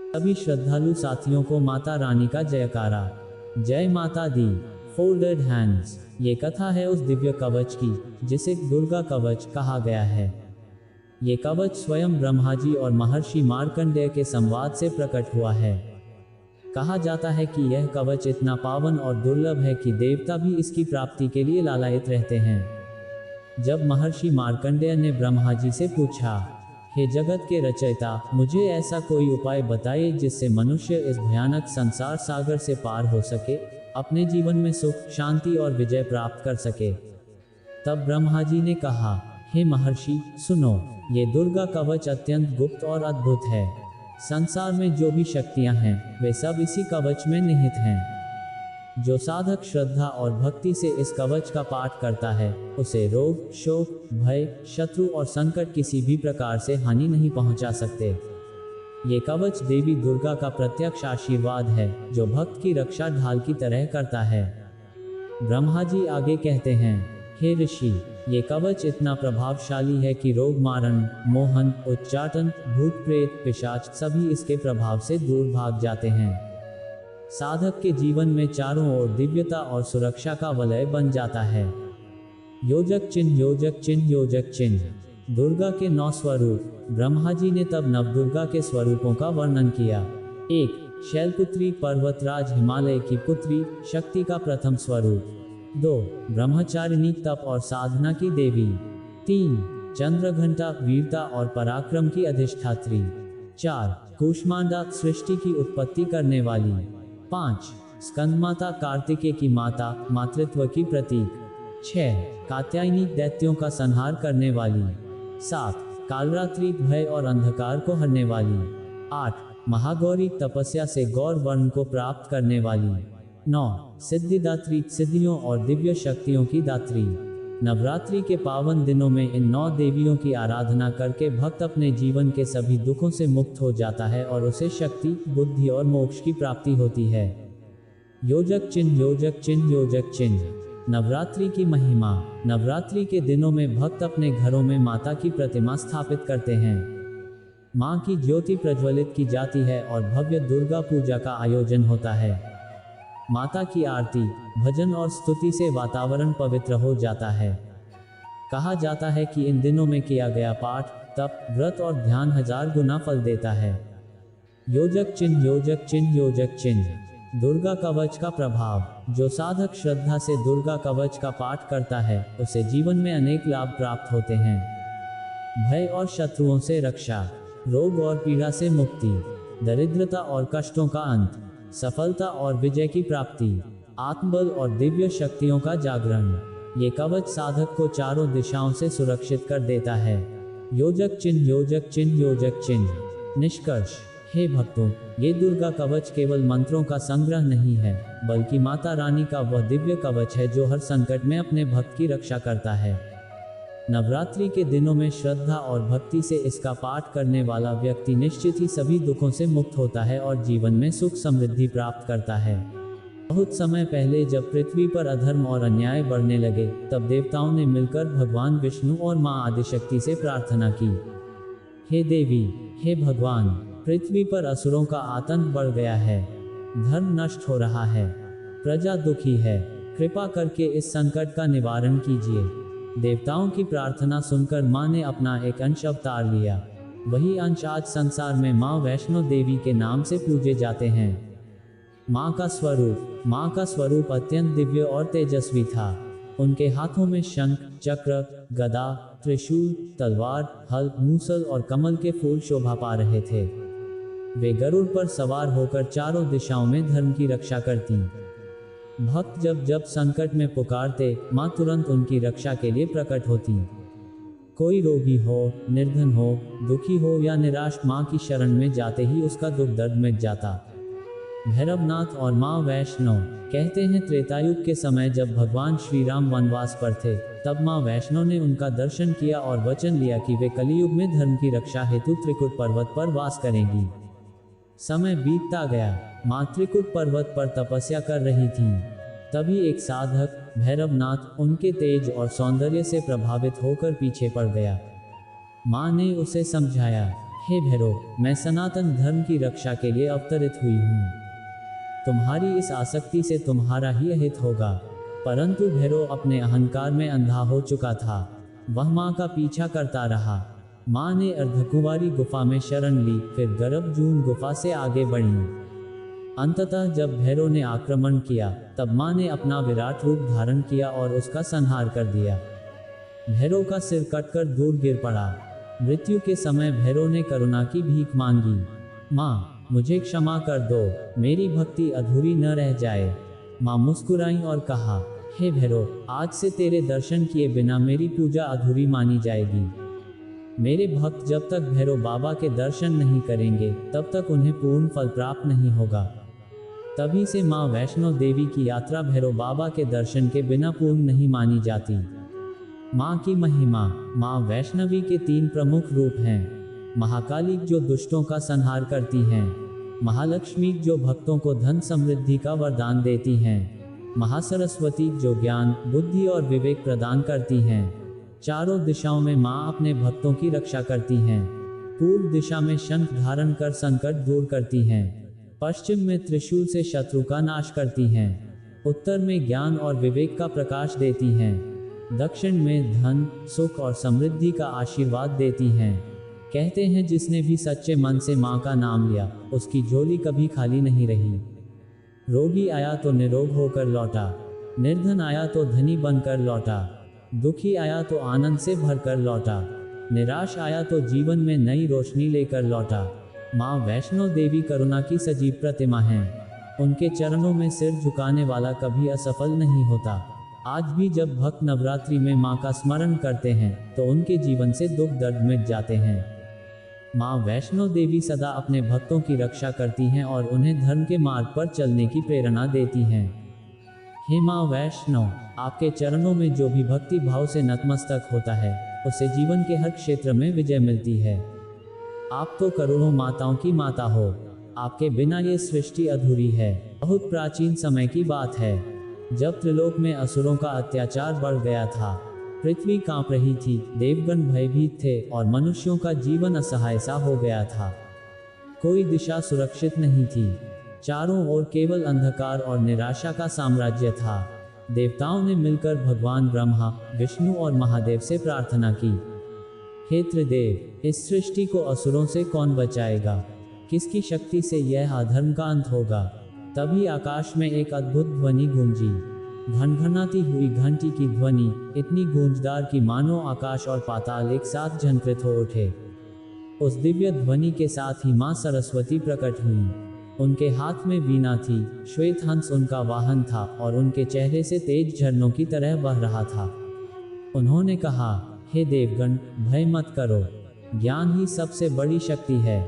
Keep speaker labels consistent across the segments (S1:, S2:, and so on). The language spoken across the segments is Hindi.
S1: सभी श्रद्धालु साथियों को माता रानी का जयकारा। जय माता दी। Folded hands. ये कथा है उस दिव्य कवच की जिसे दुर्गा कवच कहा गया है। ये कवच स्वयं ब्रह्मा जी और महर्षि मार्कंडेय के संवाद से प्रकट हुआ है। कहा जाता है कि यह कवच इतना पावन और दुर्लभ है कि देवता भी इसकी प्राप्ति के लिए लालायित रहते हैं। जब महर्षि मार्कंडेय ने ब्रह्मा जी से पूछा, हे जगत के रचयिता, मुझे ऐसा कोई उपाय बताइए जिससे मनुष्य इस भयानक संसार सागर से पार हो सके, अपने जीवन में सुख, शांति और विजय प्राप्त कर सके। तब ब्रह्मा जी ने कहा, हे महर्षि, सुनो, ये दुर्गा कवच अत्यंत गुप्त और अद्भुत है। संसार में जो भी शक्तियां हैं वे सब इसी कवच में निहित हैं। जो साधक श्रद्धा और भक्ति से इस कवच का पाठ करता है, उसे रोग, शोक, भय, शत्रु और संकट किसी भी प्रकार से हानि नहीं पहुंचा सकते। ये कवच देवी दुर्गा का प्रत्यक्ष आशीर्वाद है जो भक्त की रक्षा ढाल की तरह करता है। ब्रह्मा जी आगे कहते हैं, हे ऋषि, ये कवच इतना प्रभावशाली है कि रोग मारण, मोहन, उच्चाटन, भूत प्रेत, पिशाच सभी इसके प्रभाव से दूर भाग जाते हैं। साधक के जीवन में चारों ओर दिव्यता और सुरक्षा का वलय बन जाता है। योजक चिन्ह, योजक चिन्ह, योजक चिन्ह। दुर्गा के 9 स्वरूप। ब्रह्मा जी ने तब नवदुर्गा के स्वरूपों का वर्णन किया। 1. शैलपुत्री, पर्वतराज, हिमालय की पुत्री, शक्ति का प्रथम स्वरूप। 2. ब्रह्मचारिणी, तप और साधना की देवी। 3. चंद्रघंटा, वीरता और पराक्रम की अधिष्ठात्री। 4. कूष्मांडा, सृष्टि की उत्पत्ति करने वाली। 5. स्कंदमाता, कार्तिकेय की माता, मातृत्व की प्रतीक। 6. कात्यायनी, दैत्यों का संहार करने वाली। 7. कालरात्रि, भय और अंधकार को हरने वाली। 8. महागौरी, तपस्या से गौर वर्ण को प्राप्त करने वाली। 9. सिद्धिदात्री, सिद्धियों और दिव्य शक्तियों की दात्री। नवरात्रि के पावन दिनों में इन 9 देवियों की आराधना करके भक्त अपने जीवन के सभी दुखों से मुक्त हो जाता है और उसे शक्ति, बुद्धि और मोक्ष की प्राप्ति होती है। योजक चिन्ह, योजक चिन्ह, योजक चिन्ह। नवरात्रि की महिमा। नवरात्रि के दिनों में भक्त अपने घरों में माता की प्रतिमा स्थापित करते हैं। मां की ज्योति प्रज्वलित की जाती है और भव्य दुर्गा पूजा का आयोजन होता है। माता की आरती, भजन और स्तुति से वातावरण पवित्र हो जाता है। कहा जाता है कि इन दिनों में किया गया पाठ, तप, व्रत और ध्यान 1000 गुना फल देता है। योजक चिन्ह, योजक चिन्ह, योजक चिन्ह। दुर्गा कवच का प्रभाव। जो साधक श्रद्धा से दुर्गा कवच का पाठ करता है, उसे जीवन में अनेक लाभ प्राप्त होते हैं। भय और शत्रुओं से रक्षा, रोग और पीड़ा से मुक्ति, दरिद्रता और कष्टों का अंत, सफलता और विजय की प्राप्ति, आत्मबल और दिव्य शक्तियों का जागरण। ये कवच साधक को चारों दिशाओं से सुरक्षित कर देता है। योजक चिन्ह, योजक चिन्ह, योजक चिन्ह। निष्कर्ष। हे भक्तों, ये दुर्गा कवच केवल मंत्रों का संग्रह नहीं है, बल्कि माता रानी का वह दिव्य कवच है जो हर संकट में अपने भक्त की रक्षा करता है। नवरात्रि के दिनों में श्रद्धा और भक्ति से इसका पाठ करने वाला व्यक्ति निश्चित ही सभी दुखों से मुक्त होता है और जीवन में सुख समृद्धि प्राप्त करता है। बहुत समय पहले जब पृथ्वी पर अधर्म और अन्याय बढ़ने लगे, तब देवताओं ने मिलकर भगवान विष्णु और मां आदिशक्ति से प्रार्थना की, हे देवी, हे भगवान, पृथ्वी पर असुरों का आतंक बढ़ गया है, धर्म नष्ट हो रहा है, प्रजा दुखी है, कृपा करके इस संकट का निवारण कीजिए। देवताओं की प्रार्थना सुनकर मां ने अपना एक अंश अवतार लिया। वही अंश आज संसार में मां वैष्णो देवी के नाम से पूजे जाते हैं। मां का स्वरूप अत्यंत दिव्य और तेजस्वी था। उनके हाथों में शंख, चक्र, गदा, त्रिशूल, तलवार, हल, मूसल और कमल के फूल शोभा पा रहे थे। वे गरुड़ पर सवार होकर चारों दिशाओं में धर्म की रक्षा करती। भक्त जब जब संकट में पुकारते, मां तुरंत उनकी रक्षा के लिए प्रकट होती। कोई रोगी हो, निर्धन हो, दुखी हो या निराश, मां की शरण में जाते ही उसका दुख दर्द मिट जाता। भैरवनाथ और मां वैष्णो। कहते हैं त्रेतायुग के समय जब भगवान श्री राम वनवास पर थे, तब मां वैष्णो ने उनका दर्शन किया और वचन लिया कि वे कलियुग में धर्म की रक्षा हेतु त्रिकुट पर्वत पर वास करेंगी। समय बीतता गया, मां त्रिकुट पर्वत पर तपस्या कर रही थीं। तभी एक साधक, भैरवनाथ, उनके तेज और सौंदर्य से प्रभावित होकर पीछे पड़ गया। मां ने उसे समझाया, हे भैरव, मैं सनातन धर्म की रक्षा के लिए अवतरित हुई हूँ। तुम्हारी इस आसक्ति से तुम्हारा ही अहित होगा। परंतु भैरव अपने अहंकार में अंधा हो चुका था। वह माँ का पीछा करता रहा। माँ ने अर्धकुंवारी गुफा में शरण ली, फिर गर्भजून गुफा से आगे बढ़ी। अंततः जब भैरव ने आक्रमण किया, तब माँ ने अपना विराट रूप धारण किया और उसका संहार कर दिया। भैरव का सिर कटकर दूर गिर पड़ा। मृत्यु के समय भैरव ने करुणा की भीख मांगी। माँ, मुझे क्षमा कर दो, मेरी भक्ति अधूरी न रह जाए। माँ मुस्कुराई और कहा, हे भैरव, आज से तेरे दर्शन किए बिना मेरी पूजा अधूरी मानी जाएगी। मेरे भक्त जब तक भैरव बाबा के दर्शन नहीं करेंगे, तब तक उन्हें पूर्ण फल प्राप्त नहीं होगा। तभी से माँ वैष्णो देवी की यात्रा भैरव बाबा के दर्शन के बिना पूर्ण नहीं मानी जाती। माँ की महिमा। माँ वैष्णवी के 3 प्रमुख रूप हैं। महाकाली जो दुष्टों का संहार करती हैं, महालक्ष्मी जो भक्तों को धन समृद्धि का वरदान देती हैं, महासरस्वती जो ज्ञान, बुद्धि और विवेक प्रदान करती हैं। चारों दिशाओं में माँ अपने भक्तों की रक्षा करती हैं। पूर्व दिशा में शंख धारण कर संकट दूर करती हैं। पश्चिम में त्रिशूल से शत्रु का नाश करती हैं। उत्तर में ज्ञान और विवेक का प्रकाश देती हैं। दक्षिण में धन, सुख और समृद्धि का आशीर्वाद देती हैं। कहते हैं जिसने भी सच्चे मन से माँ का नाम लिया, उसकी झोली कभी खाली नहीं रही। रोगी आया तो निरोग होकर लौटा, निर्धन आया तो धनी बनकर लौटा, दुखी आया तो आनंद से भरकर लौटा, निराश आया तो जीवन में नई रोशनी लेकर लौटा। माँ वैष्णो देवी करुणा की सजीव प्रतिमा हैं। उनके चरणों में सिर झुकाने वाला कभी असफल नहीं होता। आज भी जब भक्त नवरात्रि में माँ का स्मरण करते हैं, तो उनके जीवन से दुख दर्द मिट जाते हैं। माँ वैष्णो देवी सदा अपने भक्तों की रक्षा करती हैं और उन्हें धर्म के मार्ग पर चलने की प्रेरणा देती हैं। हे माँ वैष्णो, आपके चरणों में जो भी भक्ति भाव से नतमस्तक होता है, उसे जीवन के हर क्षेत्र में विजय मिलती है। आप तो करोड़ों माताओं की माता हो। आपके बिना ये सृष्टि अधूरी है। बहुत प्राचीन समय की बात है, जब त्रिलोक में असुरों का अत्याचार बढ़ गया था। पृथ्वी कांप रही थी, देवगण भयभीत थे और मनुष्यों का जीवन असहाय सा हो गया था। कोई दिशा सुरक्षित नहीं थी। चारों ओर केवल अंधकार और निराशा का साम्राज्य था। देवताओं ने मिलकर भगवान ब्रह्मा, विष्णु और महादेव से प्रार्थना की, हे त्रिदेव, इस सृष्टि को असुरों से कौन बचाएगा? किसकी शक्ति से यह अधर्म का अंत होगा? तभी आकाश में एक अद्भुत ध्वनि गूंजी, घनघनाती हुई घंटी की ध्वनि, इतनी गूंजदार कि मानो आकाश और पाताल एक साथ झंकृत हो उठे। उस दिव्य ध्वनि के साथ ही माँ सरस्वती प्रकट हुई। उनके हाथ में वीणा थी, श्वेत हंस उनका वाहन था और उनके चेहरे से तेज झरनों की तरह बह रहा था। उन्होंने कहा, हे देवगण, भय मत करो। ज्ञान ही सबसे बड़ी शक्ति है।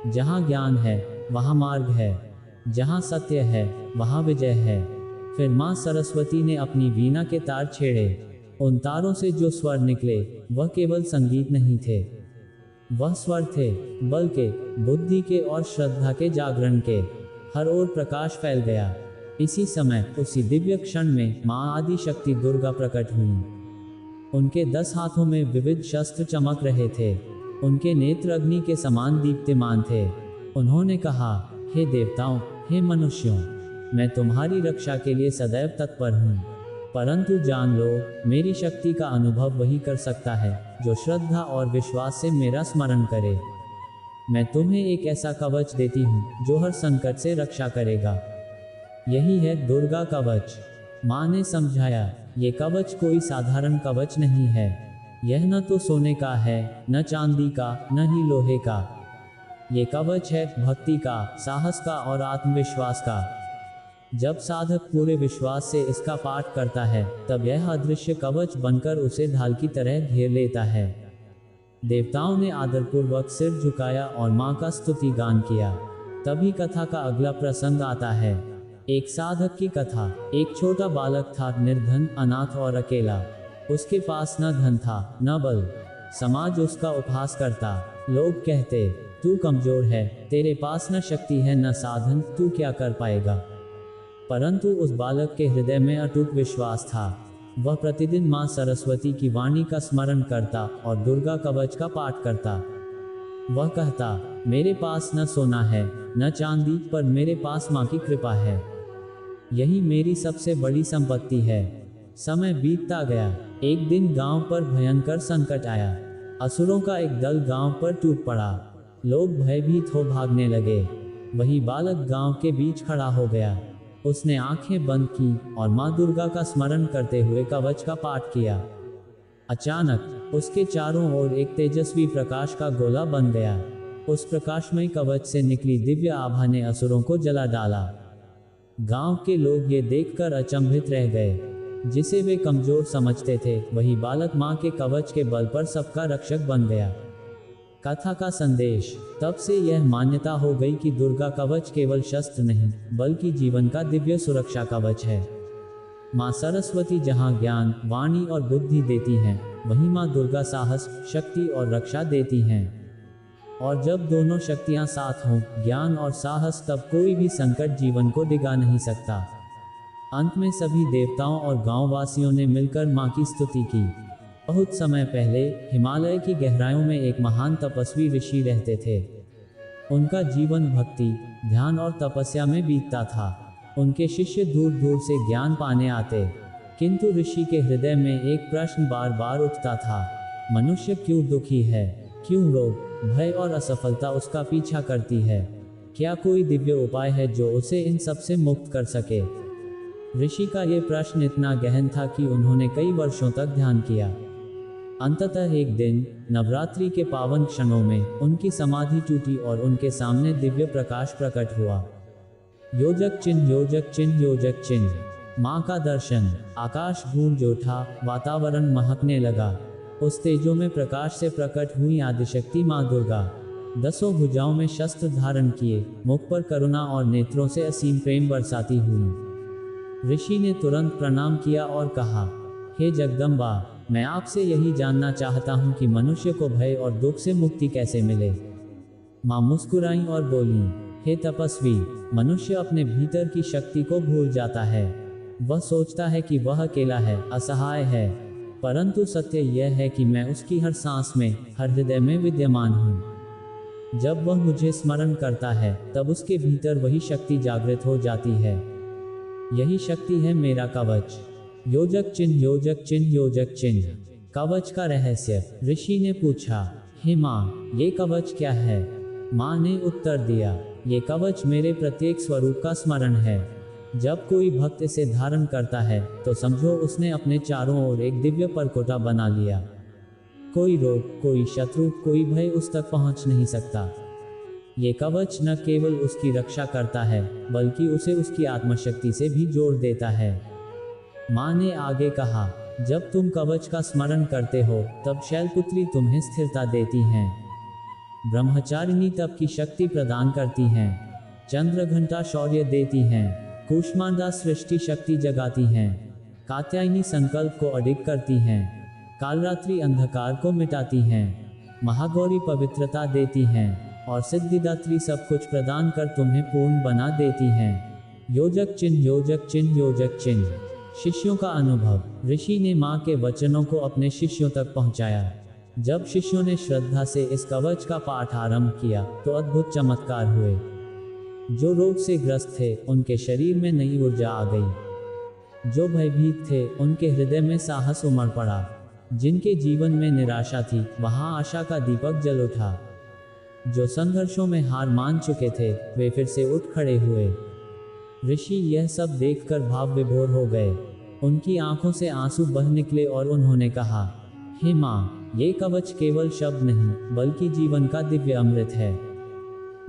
S1: जहाँ ज्ञान है, वहाँ मार्ग है। जहाँ सत्य है, वहाँ विजय है। फिर माँ सरस्वती ने अपनी वीणा के तार छेड़े। उन तारों से जो स्वर निकले, वह केवल संगीत नहीं थे। वह स्वर थे बल के, बुद्धि के और श्रद्धा के जागरण के। हर ओर प्रकाश फैल गया। इसी समय, उसी दिव्य क्षण में माँ आदि शक्ति दुर्गा प्रकट हुई। उनके 10 हाथों में विविध शस्त्र चमक रहे थे। उनके नेत्र अग्नि के समान दीप्तिमान थे। उन्होंने कहा, हे देवताओं, हे मनुष्यों, मैं तुम्हारी रक्षा के लिए सदैव तत्पर हूँ। परंतु जान लो, मेरी शक्ति का अनुभव वही कर सकता है जो श्रद्धा और विश्वास से मेरा स्मरण करे। मैं तुम्हें एक ऐसा कवच देती हूँ जो हर संकट से रक्षा करेगा। यही है दुर्गा कवच। माँ ने समझाया, ये कवच कोई साधारण कवच नहीं है। यह न तो सोने का है, न चांदी का, न ही लोहे का। ये कवच है भक्ति का, साहस का और आत्मविश्वास का। जब साधक पूरे विश्वास से इसका पाठ करता है, तब यह अदृश्य कवच बनकर उसे ढाल की तरह घेर लेता है। देवताओं ने आदरपूर्वक सिर झुकाया और माँ का स्तुति गान किया। तभी कथा का अगला प्रसंग आता है। एक साधक की कथा। एक छोटा बालक था, निर्धन, अनाथ और अकेला। उसके पास न धन था, न बल। समाज उसका उपहास करता। लोग कहते, तू कमजोर है, तेरे पास न शक्ति है न साधन, तू क्या कर पाएगा? परंतु उस बालक के हृदय में अटूट विश्वास था। वह प्रतिदिन माँ सरस्वती की वाणी का स्मरण करता और दुर्गा कवच का पाठ करता। वह कहता, मेरे पास न सोना है न चांदी, पर मेरे पास माँ की कृपा है। यही मेरी सबसे बड़ी संपत्ति है। समय बीतता गया। एक दिन गांव पर भयंकर संकट आया। असुरों का एक दल गांव पर टूट पड़ा। लोग भयभीत हो भागने लगे। वही बालक गांव के बीच खड़ा हो गया। उसने आंखें बंद की और माँ दुर्गा का स्मरण करते हुए कवच का पाठ किया। अचानक उसके चारों ओर एक तेजस्वी प्रकाश का गोला बन गया। उस प्रकाशमय कवच से निकली दिव्य आभा ने असुरों को जला डाला। गांव के लोग ये देखकर अचंभित रह गए। जिसे वे कमजोर समझते थे, वही बालक माँ के कवच के बल पर सबका रक्षक बन गया। कथा का संदेश। तब से यह मान्यता हो गई कि दुर्गा कवच केवल शस्त्र नहीं, बल्कि जीवन का दिव्य सुरक्षा कवच है। माँ सरस्वती जहाँ ज्ञान, वाणी और बुद्धि देती हैं, वहीं माँ दुर्गा साहस, शक्ति और रक्षा देती हैं। और जब दोनों शक्तियाँ साथ हों, ज्ञान और साहस, तब कोई भी संकट जीवन को डिगा नहीं सकता। अंत में सभी देवताओं और गांव वासियों ने मिलकर माँ की स्तुति की। बहुत समय पहले हिमालय की गहराइयों में एक महान तपस्वी ऋषि रहते थे। उनका जीवन भक्ति, ध्यान और तपस्या में बीतता था। उनके शिष्य दूर दूर से ज्ञान पाने आते, किंतु ऋषि के हृदय में एक प्रश्न बार बार उठता था, मनुष्य क्यों दुखी है, क्यों रोग, भय और असफलता उसका पीछा करती है। क्या कोई दिव्य उपाय है जो उसे इन सब से मुक्त कर सके। ऋषि का ये प्रश्न इतना गहन था कि उन्होंने कई वर्षों तक ध्यान किया। अंततः एक दिन नवरात्रि के पावन क्षणों में उनकी समाधि टूटी और उनके सामने दिव्य प्रकाश प्रकट हुआ। योजक चिन्ह, योजक चिन्ह, योजक चिन्ह। माँ का दर्शन। आकाश गूंज उठा, वातावरण महकने लगा। उस तेजो में प्रकाश से प्रकट हुई आदिशक्ति माँ दुर्गा। 10 भुजाओं में शस्त्र धारण किए, मुख पर करुणा और नेत्रों से असीम प्रेम बरसाती हुई। ऋषि ने तुरंत प्रणाम किया और कहा, हे जगदम्बा, मैं आपसे यही जानना चाहता हूँ कि मनुष्य को भय और दुख से मुक्ति कैसे मिले। माँ मुस्कुराई और बोली, हे तपस्वी, मनुष्य अपने भीतर की शक्ति को भूल जाता है। वह सोचता है कि वह अकेला है, असहाय है, परंतु सत्य यह है कि मैं उसकी हर सांस में, हर हृदय में विद्यमान हूँ। जब वह मुझे स्मरण करता है, तब उसके भीतर वही शक्ति जागृत हो जाती है। यही शक्ति है मेरा कवच। योजक चिन्ह, योजक चिन्ह, योजक चिन्ह। कवच का रहस्य। ऋषि ने पूछा, हे माँ, ये कवच क्या है। माँ ने उत्तर दिया, ये कवच मेरे प्रत्येक स्वरूप का स्मरण है। जब कोई भक्त इसे धारण करता है, तो समझो उसने अपने चारों ओर एक दिव्य परकोटा बना लिया। कोई रोग, कोई शत्रु, कोई भय उस तक पहुंच नहीं सकता। ये कवच न केवल उसकी रक्षा करता है, बल्कि उसे उसकी आत्मशक्ति से भी जोड़ देता है। माँ ने आगे कहा, जब तुम कवच का स्मरण करते हो, तब शैलपुत्री तुम्हें स्थिरता देती हैं। ब्रह्मचारिणी तप की शक्ति प्रदान करती हैं। चंद्रघंटा शौर्य देती हैं। कूष्मांडा सृष्टि शक्ति जगाती हैं। कात्यायनी संकल्प को अडिग करती हैं। कालरात्रि अंधकार को मिटाती हैं। महागौरी पवित्रता देती हैं। और सिद्धिदात्री सब कुछ प्रदान कर तुम्हें पूर्ण बना देती हैं। योजक चिन्ह, योजक चिन्ह, योजक चिन्ह। शिष्यों का अनुभव। ऋषि ने माँ के वचनों को अपने शिष्यों तक पहुँचाया। जब शिष्यों ने श्रद्धा से इस कवच का पाठ आरंभ किया, तो अद्भुत चमत्कार हुए। जो रोग से ग्रस्त थे, उनके शरीर में नई ऊर्जा आ गई। जो भयभीत थे, उनके हृदय में साहस उमड़ पड़ा। जिनके जीवन में निराशा थी, वहां आशा का दीपक जल उठा। जो संघर्षों में हार मान चुके थे, वे फिर से उठ खड़े हुए। ऋषि यह सब देखकर भाव विभोर हो गए। उनकी आंखों से आंसू बह निकले और उन्होंने कहा, हे माँ, ये कवच केवल शब्द नहीं, बल्कि जीवन का दिव्य अमृत है।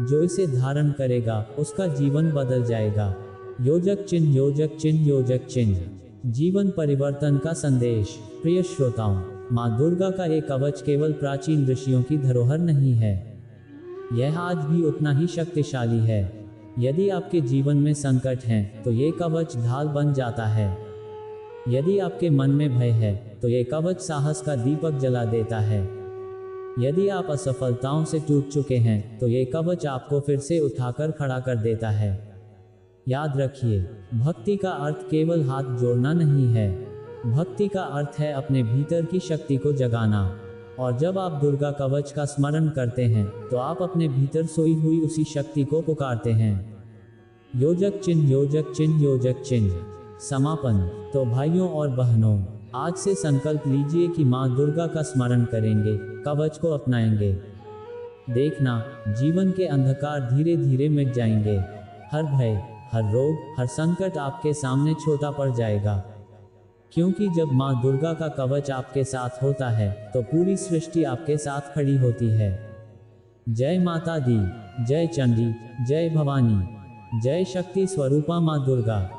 S1: जो इसे धारण करेगा, उसका जीवन बदल जाएगा। योजक चिन्ह, योजक चिन्ह, योजक चिन्ह। जीवन परिवर्तन का संदेश। प्रिय श्रोताओं, माँ दुर्गा का ये कवच केवल प्राचीन ऋषियों की धरोहर नहीं है, यह आज भी उतना ही शक्तिशाली है। यदि आपके जीवन में संकट हैं, तो ये कवच ढाल बन जाता है। यदि आपके मन में भय है, तो ये कवच साहस का दीपक जला देता है। यदि आप असफलताओं से टूट चुके हैं, तो ये कवच आपको फिर से उठाकर खड़ा कर देता है। याद रखिए, भक्ति का अर्थ केवल हाथ जोड़ना नहीं है। भक्ति का अर्थ है अपने भीतर की शक्ति को जगाना और जब आप दुर्गा कवच का स्मरण करते हैं तो आप अपने भीतर सोई हुई उसी शक्ति को पुकारते हैं। योजक चिन्ह, योजक चिन्ह, योजक चिन्ह। समापन। तो भाइयों और बहनों, आज से संकल्प लीजिए कि माँ दुर्गा का स्मरण करेंगे, कवच को अपनाएंगे। देखना, जीवन के अंधकार धीरे धीरे मिट जाएंगे। हर भय, हर रोग, हर संकट आपके सामने छोटा पड़ जाएगा। क्योंकि जब माँ दुर्गा का कवच आपके साथ होता है तो पूरी सृष्टि आपके साथ खड़ी होती है। जय माता दी, जय चंडी, जय भवानी, जय शक्ति स्वरूपा माँ दुर्गा।